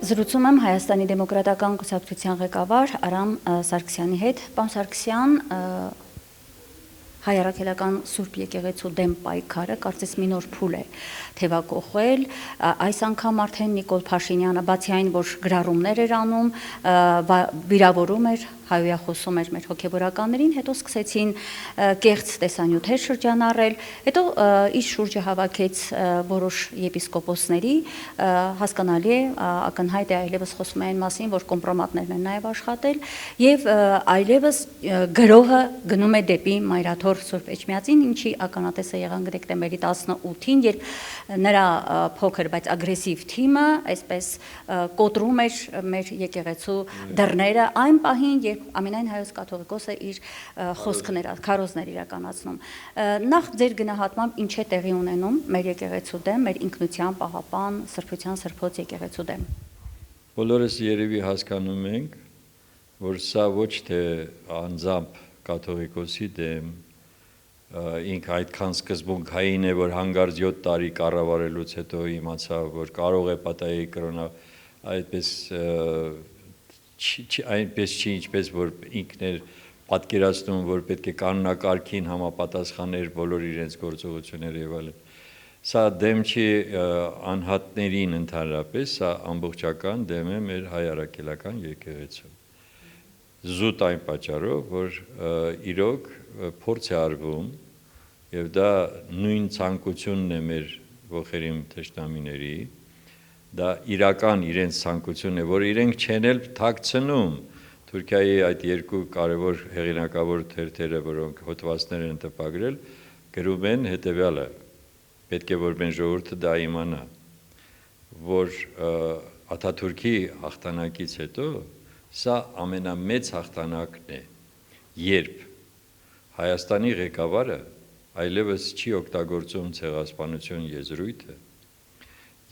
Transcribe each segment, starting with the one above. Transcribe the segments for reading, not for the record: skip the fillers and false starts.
Զրուցում եմ Հայաստանի դեմոկրատական կուսակցության ղեկավար Արամ Սարգսյանի հետ։ Պարոն Սարգսյան, հայ առաքելական Սուրբ եկեղեցու դեմ պայքարը կարծես մի նոր փուլ է թևակողել։ Այս անգամ արդեն Նիկոլ Փաշինյանը բացի այն, որ գրառումներ էր անում, վիրավորում էր, հայոյախոսում էր մեր հոգեբորականներին, հետո սկսեցին կեղծ տեսանյութեր շրջանառել, հետո իր շուրջը հավաքեց որոշ եպիսկոպոսների, հասկանալի է, ակնհայտ է այլևս խոսում է այն մասին, որ կոմպրոմատներն են նաև աշխատել, եւ այլևս գրոհը գնում է դեպի Մայրաթոր Սուրբ Էջմիածին, ինչի ականատեսը եղանք դեկտեմբերի 18-ին, երբ նրա փոքր, բայց ագրեսիվ թիմը այսպես կոտրում էր մեր եկեղեցու դռները այն պահին, երբ ամենայն հայոց կաթողիկոսը իր խոսքներ, քարոզներ իրականացնում։ Նախ ձեր գնահատմամբ ինչ է տեղի ունենում մեր եկեղեցու դեմ, մեր ինքնության պահապան, սրբության սրբոց եկեղեցու դեմ։ Բոլորս երևի հասկանում ենք, որ սա ոչ թե անձամբ կաթողիկոսի դեմ, ինք այդքան սկզբունքային է, որ հանգարց 7 տարի կառավարելուց հետո իմացավ, որ կարող է պատահի կրոնա, այնպես չի, ինչպես որ ինքն էր պատկերացնում, որ պետք է կանոնակարգին համապատասխաներ բոլոր իրենց գործողությունները եւ այլն։ Սա դեմ չի անհատներին ընդհանրապես, սա ամբողջական դեմ է մեր հայ առաքելական եկեղեցու։ Զուտ այն պատճառով, որ իրոք փորձ է արվում եւ դա նույն ցանկությունն է մեր ողերիմ թշնամիների, դա իրական իրենց ցանկությունն է, որ իրենք չեն էլ թաքցնում Թուրքիայի այդ երկու կարևոր հեղինակավոր թերթերը, որոնք հոդվածներ են տպագրել, գրում են հետեւյալը. պետք է որ մեր ժողովուրդը դա իմանա, որ Աթաթուրքի հաղթանակից հետո սա ամենամեծ հաղթանակն է, երբ Հայաստանի ղեկավարը այլևս չի օգտագործում ցեղասպանություն եզրույթը,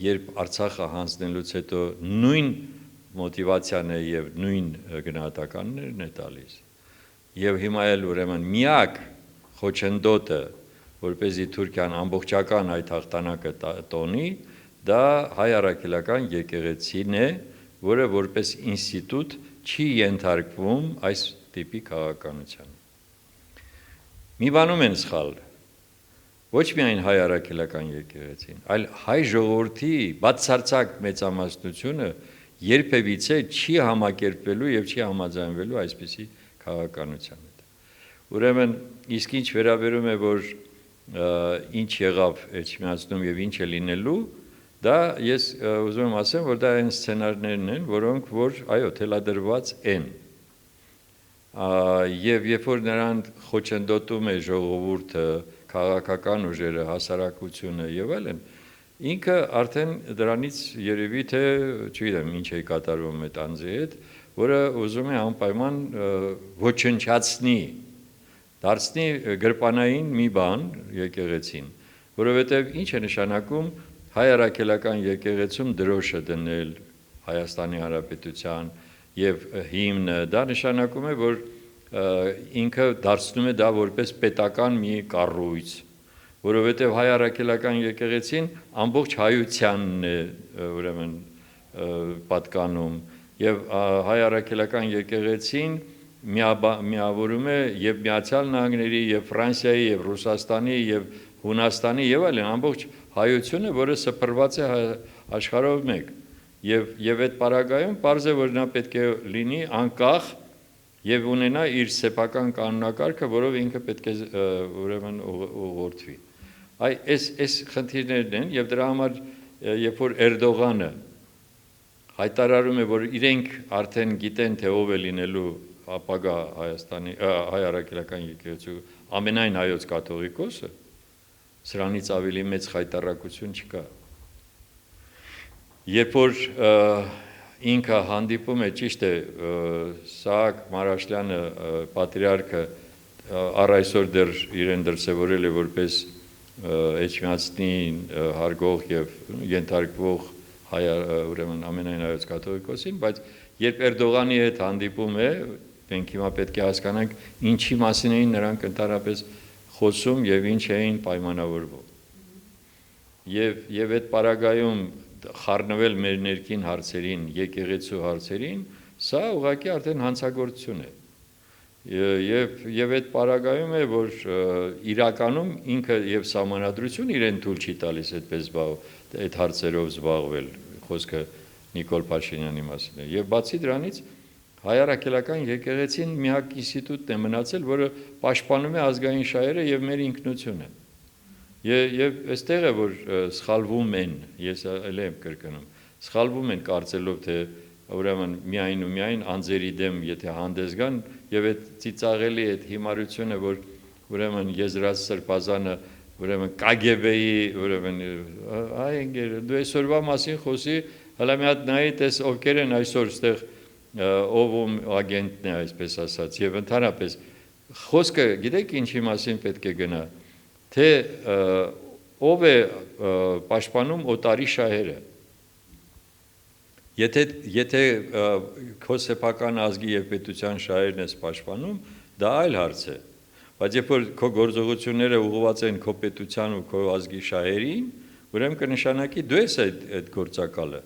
երբ Արցախը հանձնելուց հետո նույն մոտիվացիան է եւ նույն գնահատականներն է տալիս, եւ հիմա էլ ուրեմն միակ խոչընդոտը, որպեսզի Թուրքիան ամբողջական այդ հաղթանակը տոնի, դա հայ առաքելական եկեղեցին է, որը որպես ինստիտուտ չի ենթարկվում այս տիպի քաղաքականության։ Մի բանում են սխալ, ոչ միայն հայ առաքելական եկեղեցին, այլ հայ ժողովրդի բացարձակ մեծամասնությունը երբևիցե չի համակերպվելու եւ չի համաձայնվելու այսպիսի քաղաքականության հետ։ Ուրեմն իսկ ինչ վերաբերում է, որ ինչ եղավ Էջմիածնում եւ ինչ է լինելու, դա ես ուզում եմ ասեմ, որ դա այն սցենարներն են, որոնք որ այո, թելադրված են։ Եվ երբ որ նրան խոչընդոտում է ժողովուրդը, քաղաքական ուժերը, հասարակությունը եւ այլն, ինքը արդեն դրանից երևի թե, չգիտեմ, ինչ է կատարվում այդ անձի հետ, որը ուզում է անպայման ոչնչացնի, դարձնի գրպանային մի բան եկեղեցին, որովհետեւ ինչ է նշանակում հայ առաքելական եկեղեցում դրոշը դնել Հայաստանի Հանրապետության եւ հիմնը, դա նշանակում է, որ ինքը դարձնում է դա որպես պետական մի կառույց, որովհետեւ հայ առաքելական եկեղեցին ամբողջ հայությանն է ուրեմն պատկանում եւ հայ առաքելական եկեղեցին միավորում է եւ Միացյալ Նահանգների եւ Ֆրանսիայի եւ Ռուսաստանի եւ Հունաստանի եւ այլն ամբողջ հայությունը, որը սփռված է աշխարհով մեկ, եւ այդ պարագայում պարզ է, որ նա պետք է լինի անկախ եւ ունենա իր սեփական կանոնակարգը, որով ինքը պետք է ուրեմն ուղղորդվի։ Այս խնդիրներն են եւ դրա համար երբ որ Էրդողանը հայտարարում է, որ իրենք արդեն գիտեն, թե ով է լինելու ապագա Հայաստանի հայ առաքելական եկեղեցու ամենայն հայոց կաթողիկոսը, սրանից ավելի մեծ խայտառակություն չկա։ Երբ որ ինքը հանդիպում է, ճիշտ է, Սահակ Մարաշլյանը, պատրիարքը առ այսօր դեռ իրեն դրսևորել է որպես Էջմիածնին հարգող եւ ենթարկվող ուրեմն ամենայն հայոց կաթողիկոսին, բայց երբ Էրդողանի հետ հանդիպում է, մենք հիմա պետք է հասկանանք ինչի մասին էին նրանք ընդհանրապես խոսում եւ ինչ էին պայմանավորվում։ Եվ այդ պարագայում խառնվել մեր ներքին հարցերին, եկեղեցու հարցերին, սա ուղղակի արդեն հանցագործություն է։ Եվ այդ պարագայում է, որ իրականում ինքը եւ սահմանադրություն իրեն թույլ չի տալիս այդպես այդ հարցերով զբաղվել, խոսքը Նիկոլ Փաշինյանի մասին է։ Եվ բացի դրանից հայ առաքելական եկեղեցին միակ ինստիտուտն է մնացել, որը պաշտպանում է ազգային շահերը եւ մեր ինքնությունը։ Եվ այստեղ է, որ սխալվում են, ես էլ եմ կրկնում, սխալվում են կարծելով, թե ուրեմն միայն ու միայն անձերի դեմ, եթե հանդես գան, եւ այդ ծիծաղելի այդ հիմարությունը, որ ուրեմն Եզրած Սրբազանը ուրեմն KGB-ի ուրեմն այ ընկեր, դու այսօրվա մասին խոսի, հələ մի հատ նայի տես ովքեր են այսօր այստեղ ով ագենտն է, այսպես ասած, եւ ընդհանրապես խոսքը գիտեք ինչի մասին պետք է գնա, թե ով է պաշտպանում օտարի շահերը։ Եթե քո սեփական ազգի եւ պետության շահերն ես պաշտպանում, դա այլ հարց է։ Բայց երբ որ քո գործողությունները ուղղված են քո պետության ու քո ազգի շահերին, ուրեմն կնշանակի դու ես այդ գործակալը։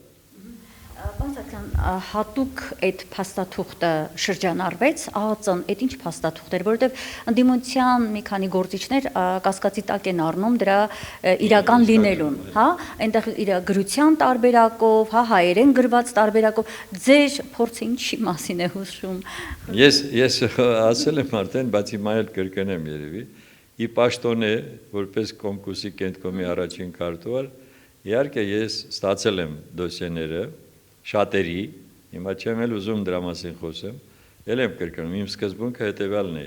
Պարոն Սարգսյան, հատուկ այդ փաստաթուղթը շրջանառվեց, ԱԱԾ-ն այդ ինչ փաստաթուղթ էր, որովհետև ընդդիմության մի քանի գործիչներ կասկածի տակ են առնում դրա իրական լինելուն, հա, այնտեղ իր գրության տարբերակով, հա, հայերեն գրված տարբերակով, ձեր փորձը ինչի մասին է հուշում։ Ես ասել եմ արդեն, բայց հիմա էլ կրկնեմ երևի, ի պաշտոնե, որպես Կոմկուսի կենտկոմի առաջին քարտուղար, իհարկե ես ստացել եմ դոսիեները շատերի, հիմա չեմ էլ ուզում դրա մասին խոսեմ, էլ եմ կրկնում, իմ սկզբունքը հետևյալն է,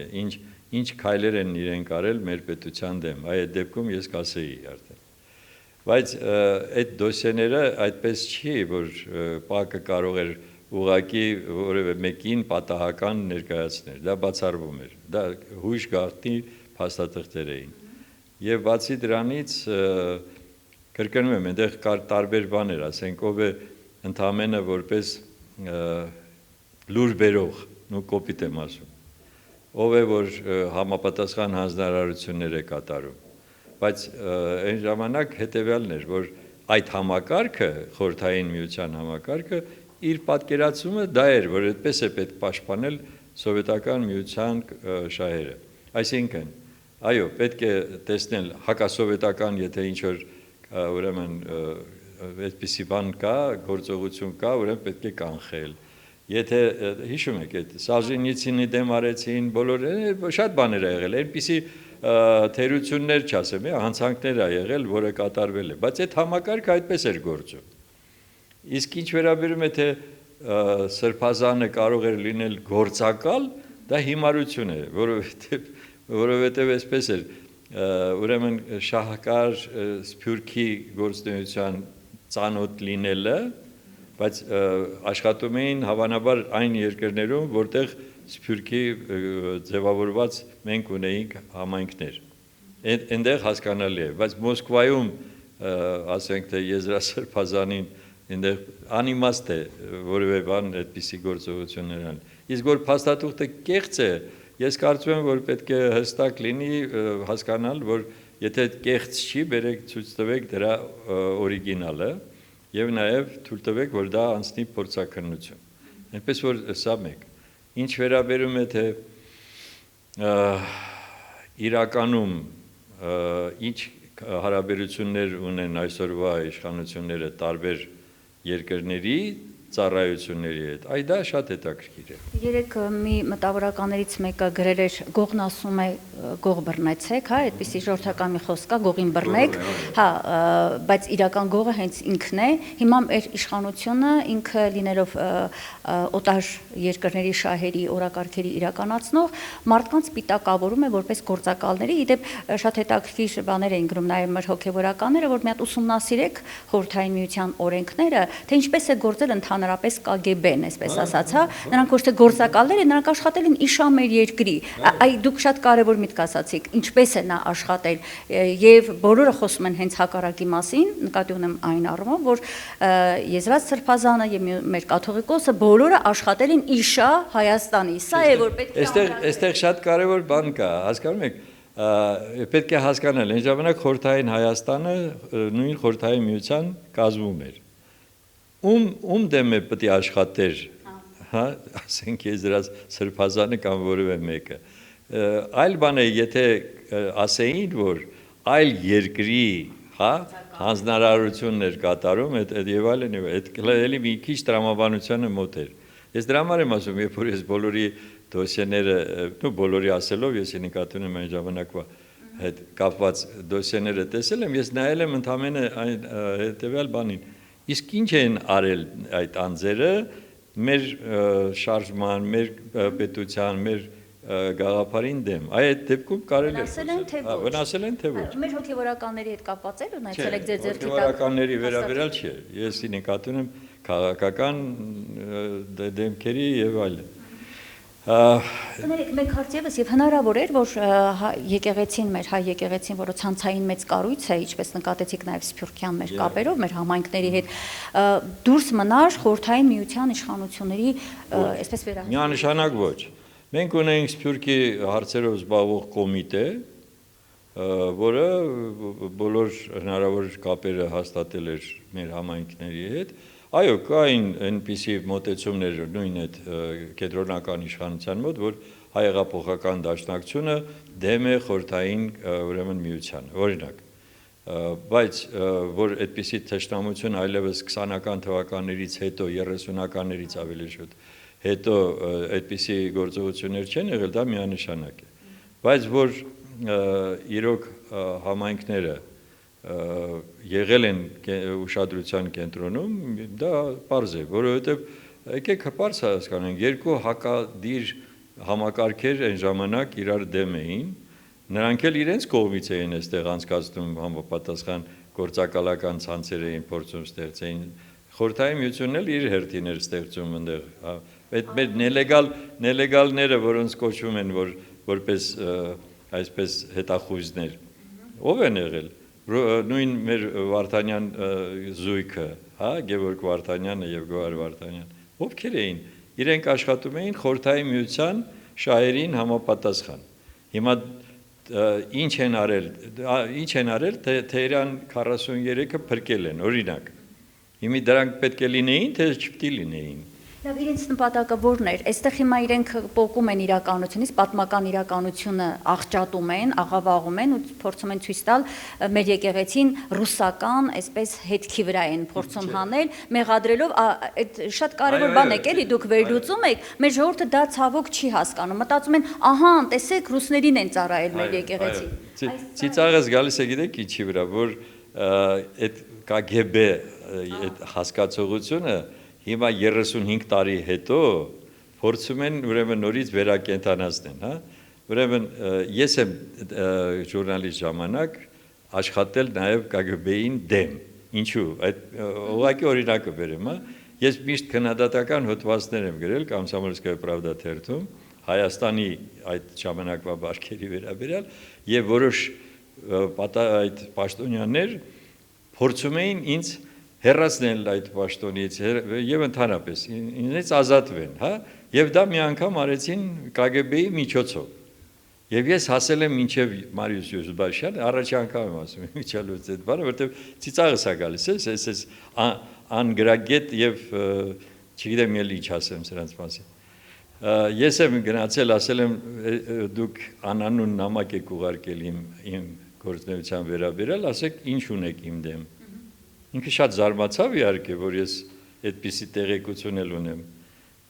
ինչ քայլեր են իրենք արել մեր պետության դեմ, այդ դեպքում ես կասեի արդեն։ Բայց այդ դոսիեները այդպես չի, որ ՊԱԿ-ը կարող էր ուղղակի որևէ մեկին պատահական ներկայացնել, դա բացառվում էր, դա հույժ գաղտնի փաստաթղթեր էին։ Եվ բացի դրանից կրկնում եմ, այնտեղ կար տարբեր բաներ, ասենք ով է ընդամենը որպես լուր բերող, ու կոպիտ եմ ասում, ով է, որ համապատասխան հանձնարարություններ է կատարում, բայց այն ժամանակ հետևյալն էր, որ այդ համակարգը, խորհրդային միության համակարգը, իր պատկերացումը դա էր, որ այդպես է պետք պաշտպանել սովետական միության շահերը։ Այսինքն, այո, պետք է տեսնել հակասովետական, եթե ինչ-որ ուրեմն այդպիսի բան կա, գործողություն կա, ուրեմն պետք է կանխել։ Եթե հիշում եք, այդ Սալժենիցինի դեմ արեցին, բոլոր շատ բաներ ա եղել, այնպիսի թերություններ չասեմ, հանցանքներ ա եղել, որը կատարվել է, բայց այդ համակարգը այդպես էր գործում։ Իսկ ինչ վերաբերում է, թե Սրբազանը կարող էր լինել գործակալ, դա հիմարություն է, որովհետև այսպես էր, ուրեմն շահակար սփյուռքի գործունեության ծանոթ լինելը, բայց աշխատում էին հավանաբար այն երկրներում, որտեղ սփյուռքի ձևավորված մենք ունեինք համայնքներ։ Այնտեղ հասկանալի է, բայց Մոսկվայում, ասենք թե Եզրասրբազանին, այնտեղ անիմաստ է որևէ բան այդպիսի գործողություններ ան։ Իսկ որ փաստաթուղթը կեղծ է, ես կարծում եմ, որ պետք է հստակ լինի հասկանալ, որ եթե կեղծ չի, բերեք ցույց տվեք դրա օրիգինալը եւ նաեւ թույլ տվեք, որ դա անցնի փորձաքննություն։ Այնպես որ սա մեկ։ Ինչ վերաբերում է թե իրականում ինչ հարաբերություններ ունեն այսօրվա իշխանությունները տարբեր երկրների ծառայությունների հետ, այ դա շատ հետաքրքիր է։ Երեք մի մտավորականներից մեկը գրել էր գողն ասում է գող բռնեցեք, հա, այդպիսի ժողովրդական մի խոսք կա, գողին բռնեք, հա, բայց իրական գողը հենց ինքն է։ Հիմա մեր իշխանությունը ինքը լինելով օտար երկրների շահերի օրակարգերի իրականացնող մարդկանց պիտակավորում է որպես գործակալների, իդեպ շատ հետաքրքիր բաներ էին գրում նաև մեր հոգևորականները, որ մի հատ ուսումնասիրեք խորհրդային միության օրենքները, թե ինչպես է գործել ընդհանրապես KGB-ն, այսպես ասած, հա, նրանք ոչ թե գործակալներ են, նրանք աշխատել են իշա մեր երկրի։ Այ դուք շատ կարևոր միտք ասացիք, ինչպես է նա աշխատել, եւ բոլորը խոսում են հենց հակառակի մասին, նկատի ունեմ այն առումով, որ Եզրած Սրբազանը եւ մեր կաթողիկոսը բոլորը աշխատել են իշա Հայաստանի։ Սա է որ պետք է Այստեղ շատ կարևոր բան կա, հասկանում եք, պետք է հասկանալ, այն ժամանակ խորհրդային Հայաստանը նույն խորհրդային միության կազմում էր։ ում դեմ է պետք է աշխատեր, հա, ասենք ես դրած սրբազանը կամ որևէ մեկը։ Այլ բան է, եթե ասեին, որ այլ երկրի, հա, հանձնարարություններ կատարում, եւ այլն, այդ էլի մի քիչ տրամաբանությանը մոտ էր։ Ես դրա համար եմ ասում, երբ որ ես բոլորի դոսիեները, բոլորի ասելով, ես նկատում եմ այն ժամանակվա հետ կապված դոսիեները տեսել եմ, ես նայել եմ ընդամենը այն հետեւյալ բանին։ Իսկ ինչ են արել այդ անձերը մեր շարժման, մեր պետության, մեր գաղափարին դեմ։ Այդ դեպքում կարելի է վնասել են թե ոչ։ Մեր հոգևորականների հետ կապված էր ունեցել եք ձեր ձեռքի տակ։ Հոգևորականների վերաբերյալ չէ։ Ես նկատում եմ քաղաքական դեմքերի եւ այլն։ Կներեք, մեկ հարց եւս եւ հնարավոր էր, որ եկեղեցին, մեր հայ եկեղեցին, որը ցանցային մեծ կառույց է, ինչպես նկատեցիք նաեւ Սփյուռքյան մեր կապերով, մեր համայնքների հետ, դուրս մնար խորհրդային միության իշխանությունների, այսպես վերահսկել։ Միանշանակ ոչ։ Մենք ունենք Սփյուռքի հարցերով զբաղվող կոմիտե, որը բոլոր հնարավոր կապերը հաստատել էր մեր համայնքների հետ։ Այո, կային այնպիսի մոտեցումներ նույն այդ կենտրոնական իշխանության մոտ, որ հայեղափոխական դաշնակցությունը դեմ է խորհրդային ուրեմն միությանը, օրինակ։ Բայց որ այդպիսի թշնամություն այլևս 20-ական թվականներից հետո, 30-ականներից ավելի շուտ հետո այդպիսի գործողություններ չեն եղել, դա միանշանակ է։ Բայց որ իրոք համայնքները եղել են ուշադրության կենտրոնում, դա պարզ է, որովհետև եկեք պարզ հասկանանք, երկու հակադիր համակարգեր այն ժամանակ իրար դեմ էին, նրանք էլ իրենց կողմից էին այստեղ անցկացնում համապատասխան գործակալական ցանցեր էին փորձում ստեղծեին, խորհրդային միությունն էլ իր հերթին էր ստեղծում այնտեղ, այդ մեր նելեգալները, որոնց կոչվում են որպես այսպես հետախույզներ, ով են եղել, նույն մեր Վարդանյան զույգը, հա, Գևորգ Վարդանյանը եւ Գոհար Վարդանյան, ովքեր էին, իրենք աշխատում էին խորհրդային միության շահերին համապատասխան։ Հիմա ինչ են արել, Թեհրան 43-ը փրկել են, օրինակ։ Հիմա դրանք պետք է լինեին, թե չպետք է լինեին։ Լավ, իրենց նպատակը որն էր։ Այստեղ հիմա իրենք պոկում են իրականությունից, պատմական իրականությունը աղճատում են, աղավաղում են ու փորձում են ցույց տալ մեր եկեղեցին ռուսական, այսպես հետքի վրա են փորձում հանել, մեղադրելով, այդ շատ կարևոր բան է, էլի դուք վերլուծում եք, մեր ժողովուրդը դա ցավոք չի հասկանում, մտածում են, ահա, տեսեք, ռուսներին են ծառայել մեր եկեղեցին։ Ծիծաղս գալիս է, գիտեք ինչի վրա, որ այդ KGB այդ հասկացողությունը հիմա 35 տարի հետո փորձում են ուրեմն նորից վերակենդանացնել, հա։ Ուրեմն ես եմ ժուրնալիստ ժամանակ աշխատել նաև KGB-ին դեմ։ Ինչու՞։ Այդ ուղղակի օրինակը բերեմ, հա։ Ես միշտ քննադատական հոդվածներ եմ գրել Կամսոմոլսկայա Պրավդա թերթում Հայաստանի այդ ժամանակվա բարքերի վերաբերյալ եւ որոշ այդ պաշտոնյաներ փորձում էին ինձ հեռացնել այդ պաշտոնից եւ ընդհանրապես ինձ ազատվեն, հա, եւ դա մի անգամ արեցին KGB-ի միջոցով։ Եվ ես հասել եմ մինչև Մարիուս Յուզբաշյան, առաջի անգամ եմ ասում միջալուց այդ բանը, որտեվ ծիծաղս է գալիս, ես անգրագետ եւ չգիտեմ ել ինչ ասեմ սրանց մասին։ Ես եմ գնացել, ասել եմ դուք անանուն նամակ եք ուղարկել իմ գործունեության վերաբերյալ, ասեք ինչ ունեք իմ դեմ։ Ինքը շատ զարմացավ իհարկե, որ ես այդպիսի տեղեկություն էլ ունեմ։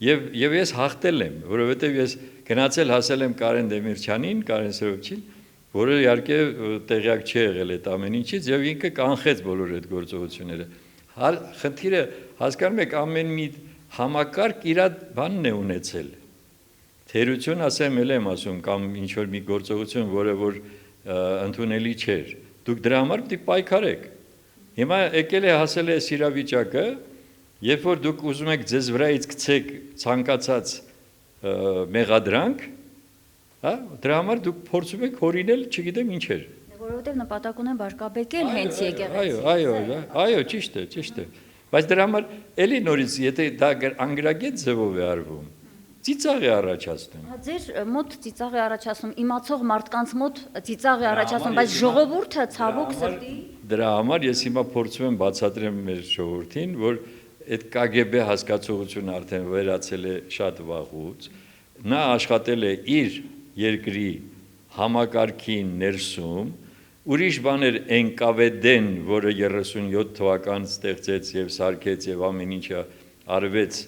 Եվ ես հաղթել եմ, որովհետև ես գնացել հասել եմ Կարեն Դեմիրճյանին, Կարեն Սերովչին, որը իհարկե տեղյակ չի եղել այդ ամեն ինչից եւ ինքը կանխեց բոլոր այդ գործողությունները։ Խնդիրը հասկանում եք ամեն մի համակարգ իր բանն է ունեցել։ Թերություն ասեմ էլ եմ ասում կամ ինչ որ մի գործողություն, որը որ ընդունելի չէր։ Դուք դրա համար պետք է պայքարեք։ Հիմա եկել է հասել է իրավիճակը, երբ որ դուք ուզում եք ձեզ վրայից գցեք ցանկացած մեղադրանք, հա, դրա համար դուք փորձում եք հորինել, չգիտեմ ինչեր։ Որովհետև նպատակ ունեն վարկաբեկել հենց եկեղեցին։ Այո, ճիշտ է։ Բայց դրա համար էլի նորից, եթե դա անգրագետ ձևով է արվում, ծիծաղ է առաջացնում։ Ձեր մոտ ծիծաղ է առաջացնում, իմացող մարդկանց մոտ ծիծաղ է առաջացնում, բայց ժողովուրդը ցավոք սրտի։ Դրա համար ես հիմա փորձում եմ բացատրեմ մեր ժողովրդին, որ այդ KGB հասկացողությունը արդեն վերացել է շատ վաղուց, նա աշխատել է իր երկրի համակարգին ներսում, ուրիշ բաներ NKVD-ն, որը 37 թվական ստեղծեց եւ սարքեց եւ ամեն ինչը արվեց,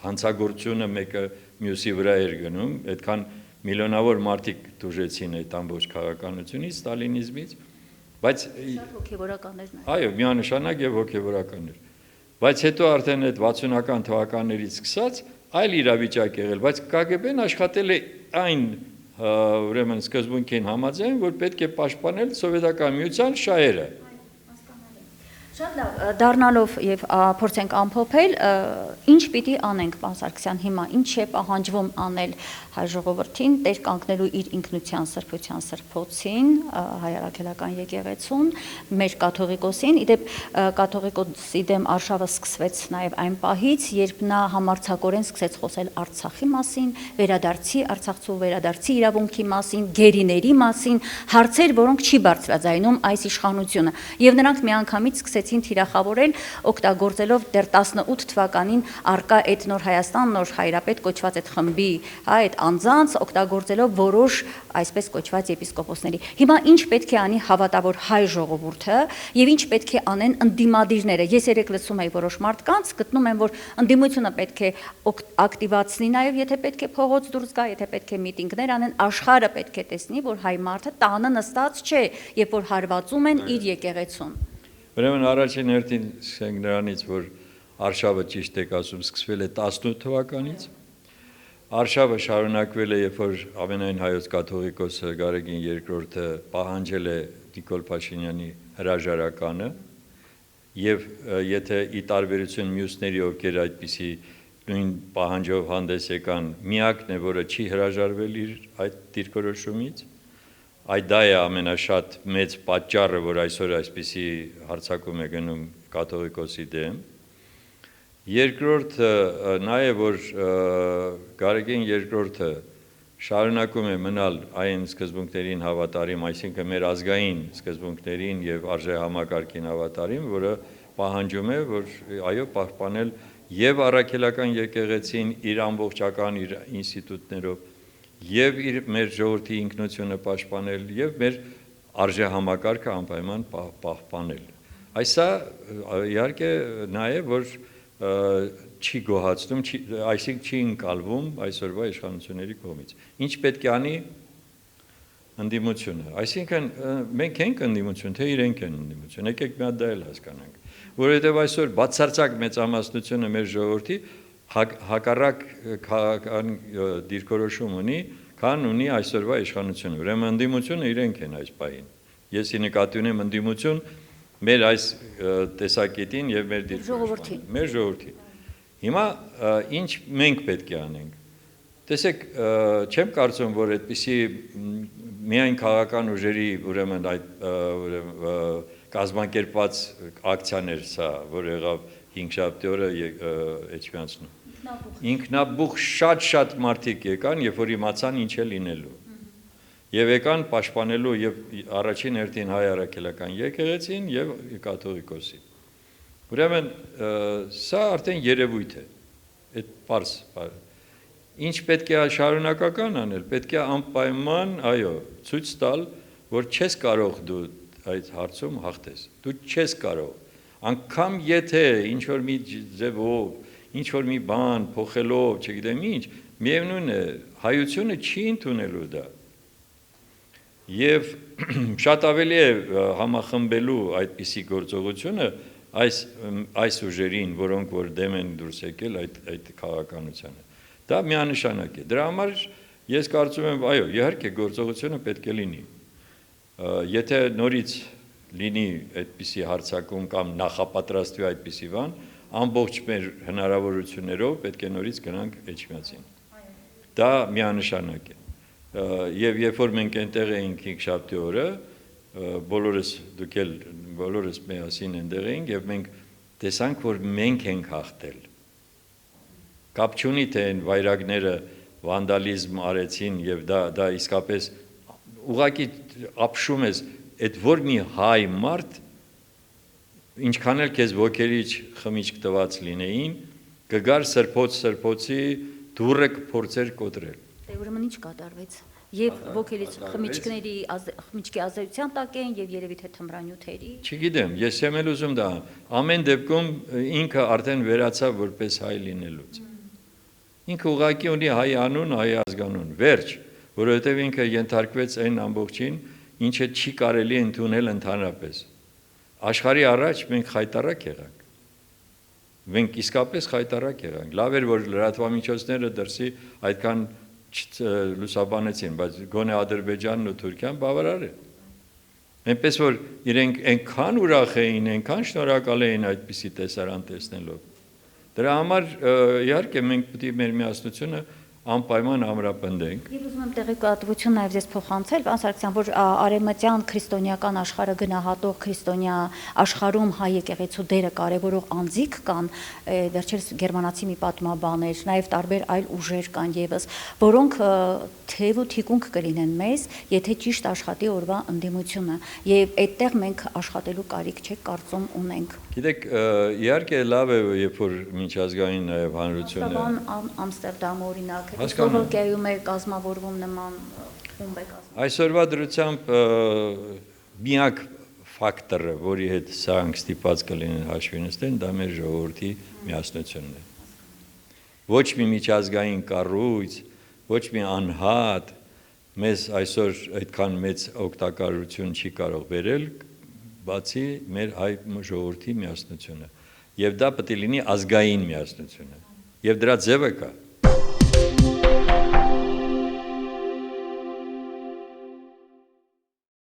հանցագործությունը մեկը մյուսի վրա էր գնում, այդքան միլիոնավոր մարդիկ դժեցին այդ ամբողջ քաղաքականությունից, ստալինիզմից, բայց շատ հոգեվորական էր նա։ Այո, միանշանակ եւ հոգեվորական էր։ Բայց հետո արդեն այդ 60-ական թվականներից սկսած այլ իրավիճակ եղել, բայց KGB-ն աշխատել է այն ուրեմն սկզբունքին համաձայն, որ պետք է պաշտպանել սովետական միության շահերը։ Շատ լավ, դառնալով եւ փորձենք ամփոփել, ինչ պիտի անենք, պարոն Սարգսյան, հիմա ինչ է պահանջվում անել հայ ժողովրդին տեր կանգնելու իր ինքնության սրբության սրբոցին, հայ առաքելական եկեղեցուն, մեր կաթողիկոսին, իդեպ կաթողիկոսի դեմ արշավը սկսվեց նաեւ այն պահից, երբ նա համարձակորեն սկսեց խոսել Արցախի մասին, վերադարձի Արցախցու վերադարձի իրավունքի մասին, գերիների մասին, հարցեր, որոնք չի բարձրաձայնում այս իշխանությունը, եւ նրանք միանգամից սկսեցին թիրախավորել, օգտագործելով դեռ 18 թվականին արկա այդ նոր Հայաստան, նոր հայրապետ կոչված այդ խմբի, այդ անձանց օգտագործելով որոշ այսպես կոչված եպիսկոպոսների։ Հիմա ինչ պետք է անի հավատավոր հայ ժողովուրդը եւ ինչ պետք է անեն ընդդիմադիրները։ Ես երեք լսում եի որոշ մարդկանց, գտնում եմ, որ ընդդիմությունը պետք է ակտիվացնի նաեւ, եթե պետք է փողոց դուրս գա, եթե պետք է միտինգներ անեն, աշխարհը պետք է տեսնի, որ հայ մարդը տանը նստած չէ, երբ որ հարվածում են իր եկեղեցուն։ Ուրեմն առաջին հերթին սկսենք նրանից, որ արշավը ճիշտ եք ասում, սկսվել է 18 թվականից։ Արշավը շարունակվել է, երբ որ ամենայն հայոց կաթողիկոսը Գարեգին II-ը պահանջել է Նիկոլ Փաշինյանի հրաժարականը, եւ եթե ի տարբերություն մյուսների, ովքեր այդպիսի նույն պահանջով հանդես եկան, միակն է, որը չի հրաժարվել իր այդ դիրքորոշումից, այդ դա է ամենաշատ մեծ պատճառը, որ այսօր այսպիսի հարձակում է գնում կաթողիկոսի դեմ։ Երկրորդը նա է, որ Գարեգին II-ը շարունակում է մնալ այն սկզբունքներին հավատարիմ, այսինքն մեր ազգային սկզբունքներին եւ արժեհամակարգին հավատարիմ, որը պահանջում է, որ այո, պահպանել եւ առաքելական եկեղեցին իր ամբողջական իր ինստիտուտներով եւ մեր ժողովրդի ինքնությունը պաշտպանել եւ մեր արժեհամակարգը անպայման պահպանել։ Այսա իհարկե նաեւ որ չի գոհացնում, այսինքն չի ընկալվում այսօրվա իշխանությունների կողմից։ Ինչ պետք է անի ընդդիմությունը։ Այսինքն մենք ենք ընդդիմություն, թե իրենք են ընդդիմություն։ Եկեք մի հատ դա էլ հասկանանք, որովհետեւ այսօր բացարձակ մեծամասնությունը մեր ժողովրդի հակառակ քաղաքական դիրքորոշում ունի, քան ունի այսօրվա իշխանությունը։ Ուրեմն ընդդիմությունը իրենք են այս պահին։ Ես նկատի ունեմ ընդդիմություն մեր այս տեսակետին եւ մեր դիրքորոշումին, մեր ժողովրդին։ Հիմա ինչ մենք պետք է անենք։ Տեսեք, չեմ կարծում, որ այդպիսի միայն քաղաքական ուժերի ուրեմն այդ կազմակերպված ակցիաներ սա, որ եղավ 5-շաբթի օրը Էջմիածնում։ Ինքնաբուխ շատ մարդիկ եկան, երբ որ իմացան ինչ է լինելու։ Եվ եկան պաշտպանելու եւ առաջին հերթին հայ առաքելական եկեղեցին եւ կաթողիկոսին։ Ուրեմն սա արդեն երևույթ է։ Այդ պարզ։ Ինչ պետք է շարունակական անել, պետք է անպայման, այո, ցույց տալ, որ չես կարող դու այդ հարցում հաղթես։ Դու չես կարող։ Անկամ եթե ինչ որ մի ձևով, ինչ որ մի բան փոխելով, չգիտեմ ինչ, միևնույն է, հայությունը չի ընդունելու դա։ Եվ շատ ավելի է համախմբելու այդպիսի գործողությունը այս ուժերին, որոնք որ դեմ են դուրս եկել այդ քաղաքականությանը։ Դա միանշանակ է։ Դրա համար ես կարծում եմ, այո, իհարկե գործողությունը պետք է լինի։ Եթե նորից լինի այդպիսի հարձակում կամ նախապատրաստվի այդպիսի բան, ամբողջ մեր հնարավորություններով պետք է նորից գնանք Էջմիածին։ Դա միանշանակ է։ Եվ երբ որ մենք այնտեղ էինք 5-շաբթի օրը, բոլորս դուք էլ բոլորս միասին այնտեղ էինք եւ մենք տեսանք, որ մենք ենք հաղթել։ Կապ չունի թե այն վայրագները վանդալիզմ արեցին եւ դա իսկապես ուղղակի ապշում ես այդ որ մի հայ մարդ ինչքան էլ քեզ ոգելիչ խմիչք տված լինեին, կգար սրբոցի դուրը կփորձեր կոտրել։ Դե ուրեմն ինչ կատարվեց։ Եվ ոգելից խմիչքների խմիչքի ազդեցության տակ են եւ երևի թե թմրանյութերի։ Չգիտեմ, ես եմ էլ ուզում դա ամեն դեպքում ինքը արդեն վերացավ որպես հայ լինելուց։ Ինքը ուղղակի ունի հայ անուն, հայ ազգանուն, վերջ, որովհետև ինքը ենթարկվեց այն ամբողջին, ինչը չի կարելի ընդունել ընդհանրապես։ Աշխարհի առաջ մենք խայտարակ եղանք։ Մենք իսկապես խայտարակ եղանք։ Լավ էր, որ լրատվամիջոցները դրսի այդքան լուսաբանեցին, բայց գոնե Ադրբեջանն ու Թուրքիան բավարար է։ Այնպես որ իրենք այնքան ուրախ էին, այնքան շնորհակալ էին այդպիսի տեսարան տեսնելով։ Դրա համար իհարկե մենք պետք է մեր միասնությունը անպայման ամրապնդենք։ Եվ ուզում եմ տեղեկատվություն նաև ձեզ փոխանցել, պարոն Սարգսյան, որ արևմտյան քրիստոնեական աշխարհը գնահատող քրիստոնյա աշխարհում հայ եկեղեցու դերը կարևորող անձիկ կան, վերջերս գերմանացի մի պատմաբան էր, նաև տարբեր այլ ուժեր կան եւս, որոնք թեև ու թիկունք կլինեն մեզ, եթե ճիշտ աշխատի օրվա ընդդիմությունը, եւ այդտեղ մենք աշխատելու կարիք չէ, կարծում ունենք։ Գիտեք, իհարկե լավ է, երբ որ միջազգային նաև հանրությունը Ամստերդամ օրինակ, Սլովակիայում է կազմավորվում նման խումբ է կազմավորվում։ Այսօրվա դրությամբ միակ ֆակտորը, որի հետ սրանք ստիպված կլինեն հաշվի նստեն, դա մեր ժողովրդի միասնությունն է։ Ոչ մի միջազգային կառույց, ոչ մի անհատ մեզ այսօր այդքան մեծ օգտակարություն չի կարող բերել, բացի մեր հայ ժողովրդի միասնությունը։ Եվ դա պետք է լինի ազգային միասնությունը։ Եվ դրա ձևը կա։